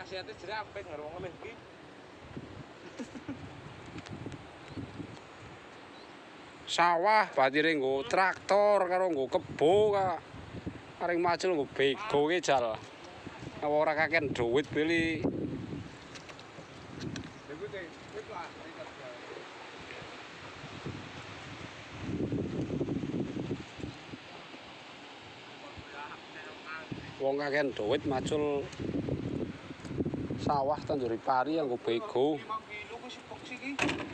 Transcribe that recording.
khasiate jere apik karo wong ngelih iki. Sawah batire nggo traktor karo nggo kebo ka. Paring macul nggo bego ki jal. Ora kakek duit beli. Wong kakek duit macul sawah tanjuri pari nggo bego. 5 kilo ku sipok siki.